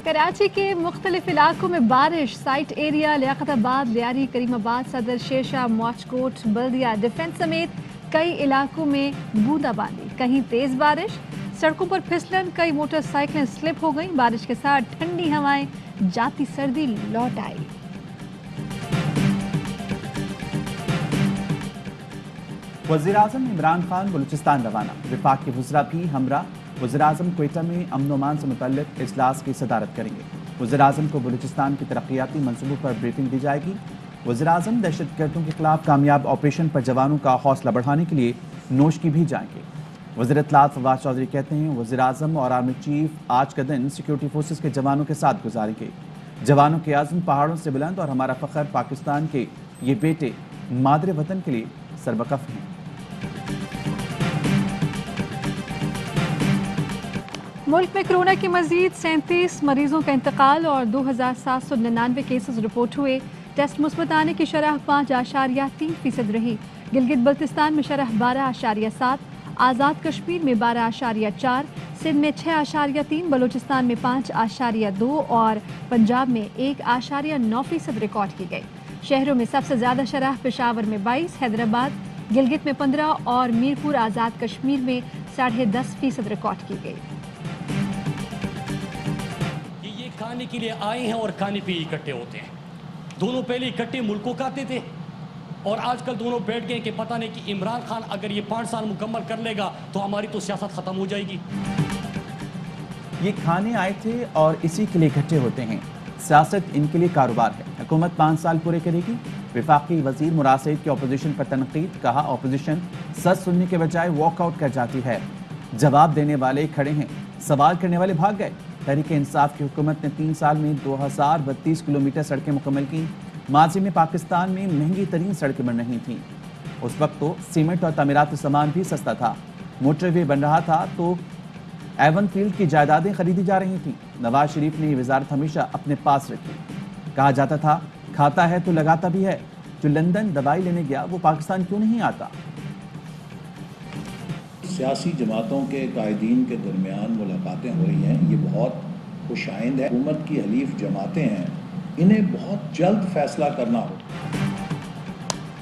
कराची के मुख्तलिफ इलाकों में बारिश। साइट एरिया, लियाकताबाद, लियारी, करीमाबाद, सदर, शेरशाह, मौजकोट, बल्दिया, डिफेंस समेत कई इलाकों में बूंदाबांदी। कहीं तेज बारिश, सड़कों पर फिसलन, कई मोटरसाइकिलें स्लिप हो गईं। बारिश के साथ ठंडी हवाएं, जाती सर्दी लौट आई। वज़ीर-ए-आज़म इमरान खान बलूचिस्तान रवाना। वफाक के वज़रा भी हमरा। वज़ीर-ए-आज़म क्वेटा में अमन व अमान से मुतल्लिक़ इजलास की सदारत करेंगे। वज़ीर-ए-आज़म को बलूचिस्तान की तरक्याती मंसूबों पर ब्रीफिंग दी जाएगी। वज़ीर-ए-आज़म दहशतगर्दों के खिलाफ कामयाब ऑपरेशन पर जवानों का हौसला बढ़ाने के लिए नोशकी भी जाएंगे। वज़ीर इत्तलात फवाद चौधरी कहते हैं, वज़ीर-ए-आज़म और आर्मी चीफ आज का दिन सिक्योरिटी फोर्सेस के जवानों के साथ गुजारेंगे। जवानों के आज़म पहाड़ों से बुलंद और हमारा फ़ख्र पाकिस्तान के ये बेटे मादरे वतन के लिए सरबकफ हैं। मुल्क में कोरोना के मजीद 37 मरीजों का इंतकाल और 2799 केसेस रिपोर्ट हुए। टेस्ट मुस्बत आने की शरह 5.3% रही। गिलगित बल्तिस्तान में शरह 12.7, आज़ाद कश्मीर में 12.4, सिंध में 6.3, बलूचिस्तान में 5.2 और पंजाब में 1.9% रिकॉर्ड की गई। शहरों में सबसे ज़्यादा शरह पेशावर में 22, हैदराबाद, गिलगित में 15 और मीरपुर आज़ाद कश्मीर में 10.5% रिकॉर्ड की गई। ये खाने के लिए आए हैं और खाने पे इकट्ठे होते हैं। दोनों पहले इकट्ठे मुल्कों का आते थे और आजकल दोनों बैठ गए कि पता नहीं कि इमरान खान अगर ये 5 साल मुकम्मल कर लेगा तो हमारी तो सियासत ख़त्म हो जाएगी। ये खाने आए थे और इसी के लिए इकट्ठे होते हैं। सियासत इनके लिए कारोबार है। हुकूमत 5 साल पूरे करेगी। वफाकी वजीर मुराद सईद की अपोजिशन पर तनकीद। कहा, अपोजिशन सच सुनने के बजाय वॉकआउट कर जाती है। जवाब देने वाले खड़े हैं, सवाल करने वाले भाग गए। तहरीक इंसाफ की हुकूमत ने 3 साल में 2032 किलोमीटर सड़कें मुकम्मल की। माजी में पाकिस्तान में महंगी तरीन सड़कें बन रही थीं। उस वक्त तो सीमेंट और तमीराती सामान भी सस्ता था। मोटरवे बन रहा था तो एवन फील्ड की जायदादें खरीदी जा रही थीं। नवाज शरीफ ने ये वजारत हमेशा अपने पास रखी। कहा जाता था, खाता है तो लगाता भी है। जो लंदन दवाई लेने गया वो पाकिस्तान क्यों नहीं आता? सियासी जमातों के कायदीन के दरमियान मुलाकातें हो रही हैं, ये बहुत खुशाइंद है। हुकूमत की हलीफ जमातें हैं, इन्हें बहुत जल्द फैसला करना हो।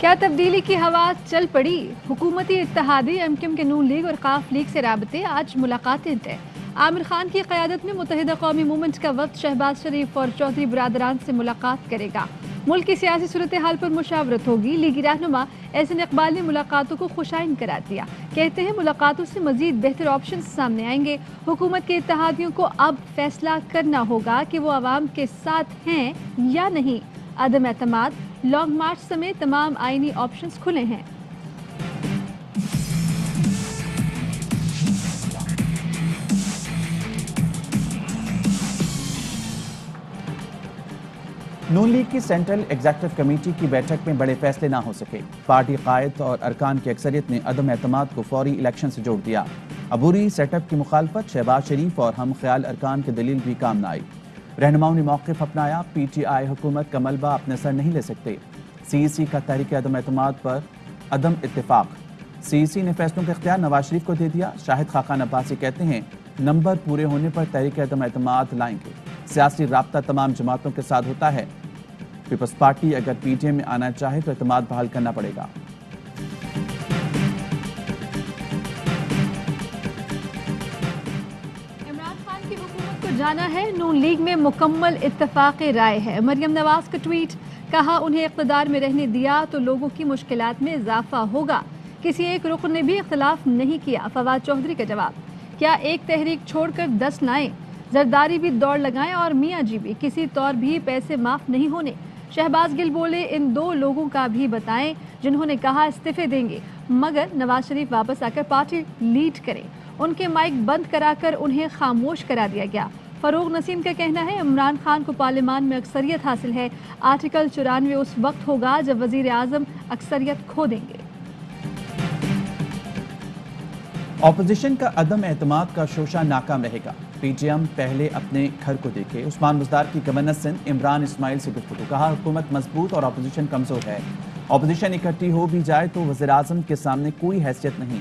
क्या तब्दीली की हवा चल पड़ी? हुकूमती इत्तेहादी एमक्यूएम के नून लीग और काफ लीग से राबते, आज मुलाकातें तय। आमिर खान की क़यादत में मुत्तहिदा कौमी मूवमेंट का वक्त शहबाज शरीफ और चौधरी बरादरान से मुलाकात करेगा। मुल्क की सियासी सूरत हाल पर मुशावरत होगी। लीगी रहनुमा एहसन इकबाल ने मुलाकातों को खुशाइन करार दिया। कहते हैं, मुलाकातों से मजीद बेहतर ऑप्शन सामने आएंगे। हुकूमत के इत्तेहादियों को अब फैसला करना होगा कि वो आवाम के साथ हैं या नहीं। अदम एतमाद, लॉन्ग मार्च समेत तमाम आईनी ऑप्शंस खुले हैं। नून लीग की सेंट्रल एग्जीक्यूटिव कमेटी की बैठक में बड़े फैसले ना हो सके। पार्टी कायद और अरकान की अक्सरियत ने अदम एतमाद को फौरी इलेक्शन से जोड़ दिया। अबूरी सेटअप की मुखालफत शहबाज शरीफ और हम ख्याल अरकान की दलील भी काम न आई। रहनुमाओं ने मौक़िफ़ अपनाया। PTI हुकूमत का मलबा अपने सर नहीं ले सकते। CEC का तहरीक अदम एतमाद पर अदम इत्तेफाक। CEC ने फैसलों का इख्तियार नवाज शरीफ को दे दिया। शाहिद खाकान अब्बासी कहते हैं, नंबर पूरे होने पर तहरीक अदम एतमाद लाएंगे। सियासी राब्ता तमाम जमातों के साथ होता है। पीपल्स पार्टी अगर PTM में आना चाहे तो एतमाद बहाल करना पड़ेगा। इमरान खान की हुकूमत को जाना है। नून लीग में मुकम्मल इत्तेफाक राय है। मरियम नवाज का ट्वीट। कहा, उन्हें इक़्तिदार में रहने दिया तो लोगों की मुश्किलात में इजाफा होगा। किसी एक रुकन ने भी इख्तिलाफ नहीं किया। फवाद चौधरी का जवाब। क्या एक तहरीक छोड़कर 10 लाएं? जरदारी भी दौड़ लगाएं और मियाँ जी भी। किसी तौर भी पैसे माफ नहीं होने। शहबाज गिल बोले, इन 2 लोगों का भी बताएं जिन्होंने कहा इस्तीफे देंगे मगर नवाज शरीफ वापस आकर पार्टी लीड करें। उनके माइक बंद कराकर उन्हें खामोश करा दिया गया। फरूक नसीम का कहना है, इमरान खान को पार्लियामान में अक्सरियत हासिल है। आर्टिकल 94 उस वक्त होगा जब वजीर आजम अक्सरियत खो देंगे। ऑपोजिशन का अदम एतमाद का शोशा नाकाम रहेगा। PTM पहले अपने घर को देखे। उस्मान बुज़दार की गवर्नर सिंध इमरान इस्माइल से गुफ्तगू। कहा, हुकूमत मजबूत और अपोजिशन कमजोर है। अपोजिशन इकट्ठी हो भी जाए तो वज़ीर आज़म के सामने कोई हैसियत नहीं।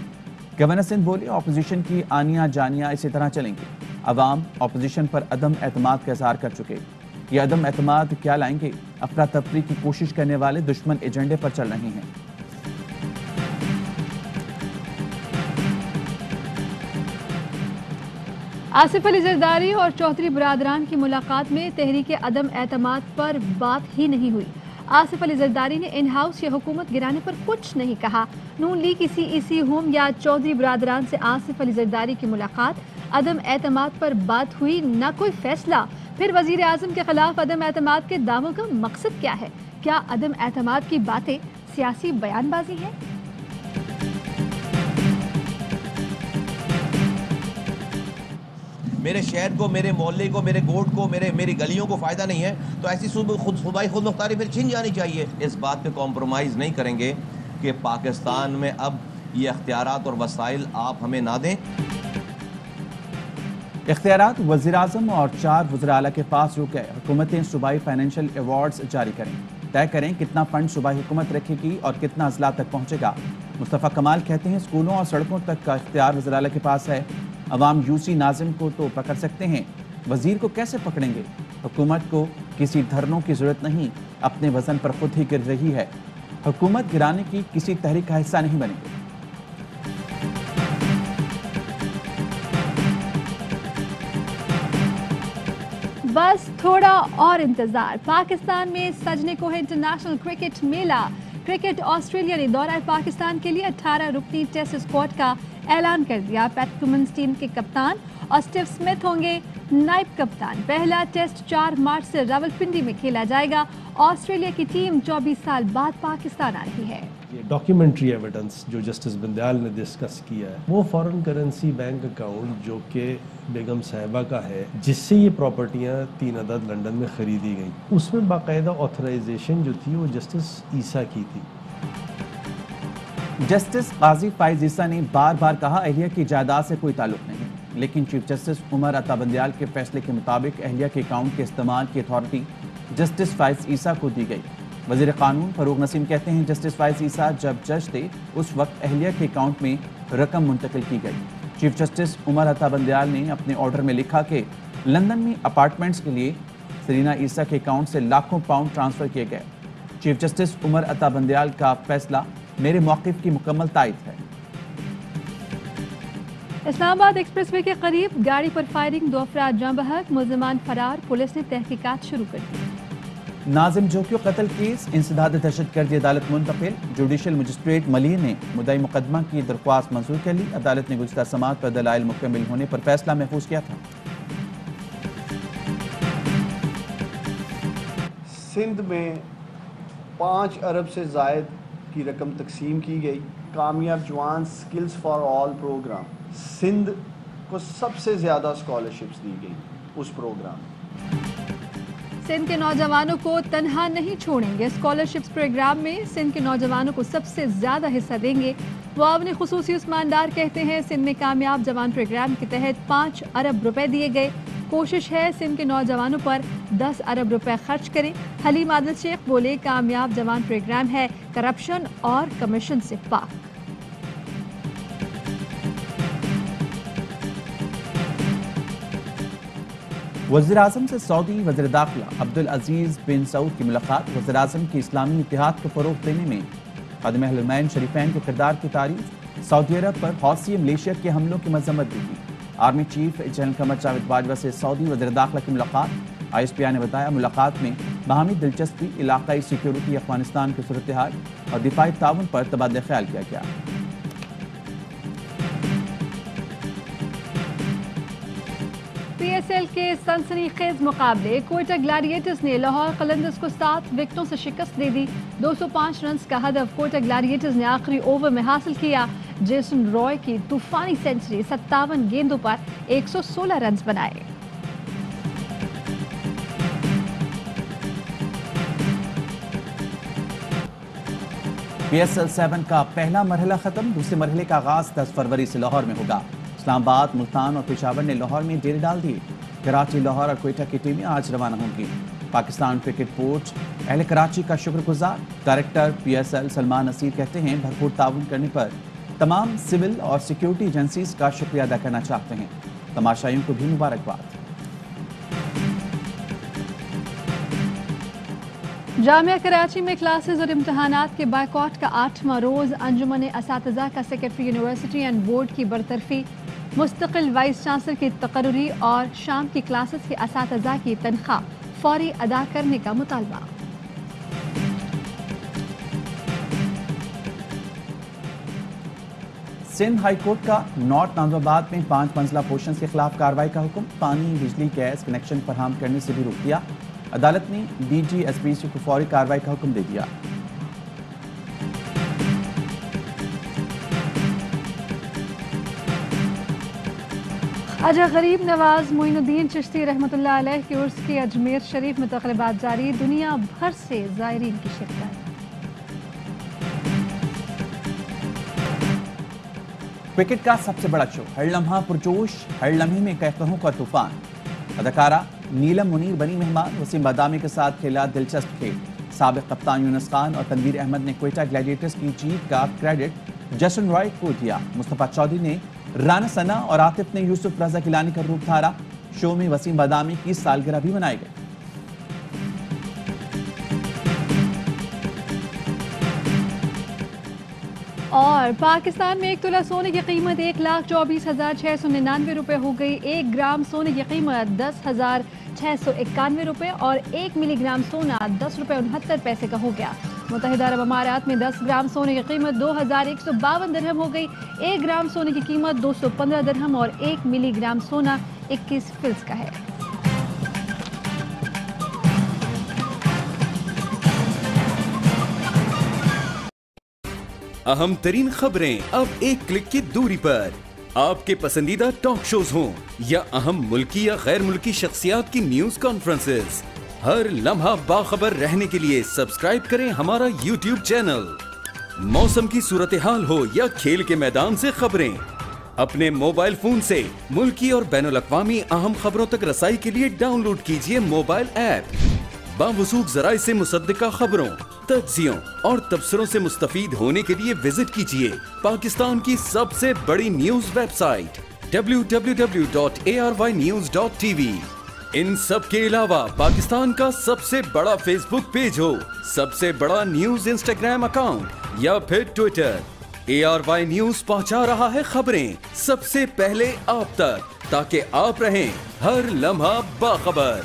गवर्नर सिंध बोले, अपोजिशन की आनियां जानियां इसी तरह चलेंगी। عوام اپوزیشن پر عدم اعتماد کا اظہار کر چکے. یہ عدم اعتماد کیا لائیں گے؟ افراتفری کی کوشش کرنے والے دشمن ایجنڈے پر چل رہے ہیں. آصف علی زرداری اور چودھری برادران کی ملاقات میں تحریک عدم اعتماد پر بات ہی نہیں ہوئی. آصف علی زرداری نے ان ہاؤس یا حکومت گرانے پر کچھ نہیں کہا. نون لیگ سی ہوم یا چودھری برادران سے آصف علی زرداری کی ملاقات، عدم اعتماد پر بات ہوئی، نہ کوئی فیصلہ. پھر وزیر اعظم کے خلاف عدم اعتماد کے دعووں کا مقصد کیا ہے؟ کیا عدم اعتماد کی باتیں سیاسی بیان بازی ہیں؟ میرے شہر کو، میرے محلے کو، میرے گوٹ کو، میری گلیوں کو فائدہ نہیں ہے تو ایسی صوبائی خود مختاری پھر چھن جانی چاہیے. اس بات پہ کمپرومائز نہیں کریں گے کہ پاکستان میں اب یہ اختیارات اور وسائل آپ ہمیں نہ دیں. اختیارات وزیر اعظم اور 4 وزراء اعلیٰ کے پاس رک گئے. حکومتیں صوبائی فائنینشل ایوارڈز جاری کریں، طے کریں کتنا فنڈ صوبائی حکومت رکھے گی اور کتنا اضلاع تک پہنچے گا. مصطفیٰ کمال کہتے ہیں اسکولوں اور سڑکوں تک کا اختیار وزراء اعلیٰ کے پاس ہے. عوام یوسی ناظم کو تو پکڑ سکتے ہیں، وزیر کو کیسے پکڑیں گے؟ حکومت کو کسی دھرنوں کی ضرورت نہیں، اپنے وزن پر خود ہی گر رہی ہے. حکومت گرانے کی کسی تحریک کا حصہ نہیں بنے گی. بس تھوڑا اور انتظار. پاکستان میں سجنے کو ہے انٹرنیشنل کرکٹ میلہ. کرکٹ آسٹریلیا نے دورہ پاکستان کے لیے 18 رکنی ٹیسٹ اسکواڈ کا اعلان کر دیا. پیٹ کمنس ٹیم کے کپتان اور اسٹیو سمتھ ہوں گے نائب کپتان. پہلا ٹیسٹ 4 مارچ سے راولپنڈی میں کھیلا جائے گا. آسٹریلیا کی ٹیم 24 سال بعد پاکستان آ رہی ہے. یہ ڈاکیومنٹری ایویڈنس جو جسٹس بندیال نے ڈسکس کیا ہے وہ فارن کرنسی بینک اکاؤنٹ جو کہ بیگم صاحبہ کا ہے، جس سے یہ پراپرٹیاں 3 عدد لنڈن میں خریدی گئیں، اس میں باقاعدہ آتھرائزیشن جو تھی وہ جسٹس عیسیٰ کی تھی. جسٹس قاضی فائز عیسیٰ نے بار بار کہا اہلیہ کی جائیداد سے کوئی تعلق نہیں، لیکن چیف جسٹس عمر عطا بندیال کے فیصلے کے مطابق اہلیہ کے اکاؤنٹ کے استعمال کی اتھارٹی جسٹس فائز عیسیٰ کو دی گئی. وزیر قانون فروغ نسیم کہتے ہیں جسٹس فائز عیسیٰ جب جج تھے اس وقت اہلیہ کے اکاؤنٹ میں رقم منتقل کی گئی. چیف جسٹس عمر عطا بندیال نے اپنے آرڈر میں لکھا کہ لندن میں اپارٹمنٹس کے لیے سرینا عیسیٰ کے اکاؤنٹ سے لاکھوں پاؤنڈ ٹرانسفر کیے گئے. چیف جسٹس عمر عطا بندیال کا فیصلہ میرے موقف کی مکمل تائید ہے. اسلام آباد ایکسپریس وے کے قریب گاڑی پر فائرنگ، 2 افراد جاں بحق، ملزمان فرار. پولیس نے تحقیقات شروع کر دی. ناظم جوکیو قتل کیس انسداد دہشت گردی عدالت منتقل. جوڈیشل مجسٹریٹ ملیر نے مدعی مقدمہ کی درخواست منظور کر لی. عدالت نے گزشتہ سماعت پر دلائل مکمل ہونے پر فیصلہ محفوظ کیا تھا. سندھ میں 5 ارب سے زائد کی رقم تقسیم کی گئی. Kamyab Jawan skills for all program, Sindh کو سب سے زیادہ اسکالرشپس دی گئی اس پروگرام. سندھ کے نوجوانوں کو تنہا نہیں چھوڑیں گے. اسکالرشپس پروگرام میں سندھ کے نوجوانوں کو سب سے زیادہ حصہ دیں گے. معاون خصوصی عثمان ڈار کہتے ہیں سندھ میں کامیاب جوان پروگرام کے تحت 5 ارب روپے دیے گئے. کوشش ہے سندھ کے نوجوانوں پر 10 ارب روپے خرچ کریں. حلیم عادل شیخ بولے کامیاب جوان پروگرام ہے کرپشن اور کمیشن سے پاک. وزیر اعظم سے سعودی وزیر داخلہ عبدالعزیز بن سعود کی ملاقات. وزیر اعظم کی اسلامی اتحاد کو فروغ دینے میں خادم الحرمین شریفین کے کردار کی تعریف. سعودی عرب پر حوثی ملیشیا کے حملوں کی مذمت بھی کی. Army chief general Qamar Javed Bajwa سے سعودی وزیر داخلہ کی ملاقات. ISPI نے بتایا ملاقات میں باہمی دلچسپی، علاقائی سیکیورٹی، افغانستان کی صورتحال اور دفاعی تعاون پر تبادلہ خیال کیا گیا. PSL کے سنسنی خیز مقابلے کوئٹہ گلیڈیٹرز نے لاہور قلندرز کو 7 وکٹوں سے شکست دے دی. 205 رنز کا ہدف کوئٹہ گلیڈیٹرز نے آخری اوور میں حاصل کیا. جیسن رائے کی طوفانی سینچری 57 گیندوں پر 116 رنز بنائے. PSL 7 کا پہلا مرحلہ ختم. دوسرے مرحلے کا آغاز 10 فروری سے لاہور میں ہوگا. اسلام آباد، ملتان اور پشاور نے لاہور میں ڈیرے ڈال دیے. کراچی، لاہور اور کوئٹہ کی ٹیمیں آج روانہ ہوں گی. پاکستان کرکٹ بورڈ اہل کراچی کا شکر گزار. ڈائریکٹر PSL سلمان نصیر کہتے ہیں بھرپور تعاون کرنے پر تمام سول اور سیکیورٹی ایجنسیز کا شکریہ ادا کرنا چاہتے ہیں. तमाशाइयों को भी मुबारकबाद। जामिया कराची में क्लासेस और इम्तहानात के बायकॉट का 8वां रोज़। अंजुमन असातिज़ा का सेक्रेटरी यूनिवर्सिटी एंड बोर्ड की बरतरफी, मुस्तकिल वाइस चांसलर की तकर्री और शाम की क्लासेस के असातिज़ा की तनख्वाह फौरी अदा करने का मुतालबा। सिंध हाई कोर्ट का नॉर्थ नाजिबाबाद में 5 मंजिला पोर्शन के खिलाफ कार्रवाई का हुक्म। पानी, बिजली, गैस कनेक्शन फराहम करने से भी रोक दिया। अदालत ने डीजी एसपीसी को फौरी कार्रवाई का हुक्म दे दिया। अजा गरीब नवाज मोइनुद्दीन चिश्ती रहमतुल्लाह अलैह की उर्स की अजमेर शरीफ में तक़रीबात जारी। दुनिया भर से ज़ायरीन की शिरकत। क्रिकेट का सबसे बड़ा शो, हर लम्हा पुरजोश, हर लम्हे में कहकहों का तूफान। अदाकारा नीलम मुनीर बनी मेहमान। वसीम बादामी के साथ खेला दिलचस्प खेल। साबिक कप्तान यूनुस खान और तनवीर अहमद ने क्वेटा ग्लैडिएटर्स की जीत का क्रेडिट जशन रॉय को दिया। मुस्तफा चौधरी ने राना सना और आतिफ ने यूसुफ रजा गिलानी का रूप धारा। शो में वसीम बादामी की सालगिरह भी मनाई गई। और पाकिस्तान में 1 तोला सोने की कीमत 1,24,699 रुपये हो गई। 1 ग्राम सोने की कीमत 10,691 रुपये और 1 मिलीग्राम सोना 10 रुपये 69 पैसे का हो गया। मुत्तहिदा अरब अमारात में 10 ग्राम सोने की कीमत 2,152 दिरहम हो गई। 1 ग्राम सोने की कीमत 215 दिरहम और 1 मिलीग्राम सोना 21 फिल्स का है। अहम तरीन खबरें अब एक क्लिक की दूरी पर। आपके पसंदीदा टॉक शोज हों या अहम मुल्की या गैर मुल्की शख्सियात की न्यूज कॉन्फ्रेंसेस, हर लम्हा बाखबर रहने के लिए सब्सक्राइब करें हमारा YouTube चैनल। मौसम की सूरत हाल हो या खेल के मैदान से खबरें, अपने मोबाइल फोन से मुल्की और बैनुल-अक़वामी अहम खबरों तक रसाई के लिए डाउनलोड कीजिए मोबाइल ऐप। बावसूख ज़राए से मुसद्दिका खबरों, तज्ज़ियों और तबसरों से मुस्तफीद होने के लिए विजिट कीजिए पाकिस्तान की सबसे बड़ी न्यूज वेबसाइट www.arYnews.tv। इन सब के अलावा पाकिस्तान का सबसे बड़ा फेसबुक पेज हो, सबसे बड़ा न्यूज इंस्टाग्राम अकाउंट या फिर ट्विटर, ARY न्यूज पहुंचा रहा है खबरें सबसे पहले आप तक, ताकि आप रहें हर लम्हा बाखबर।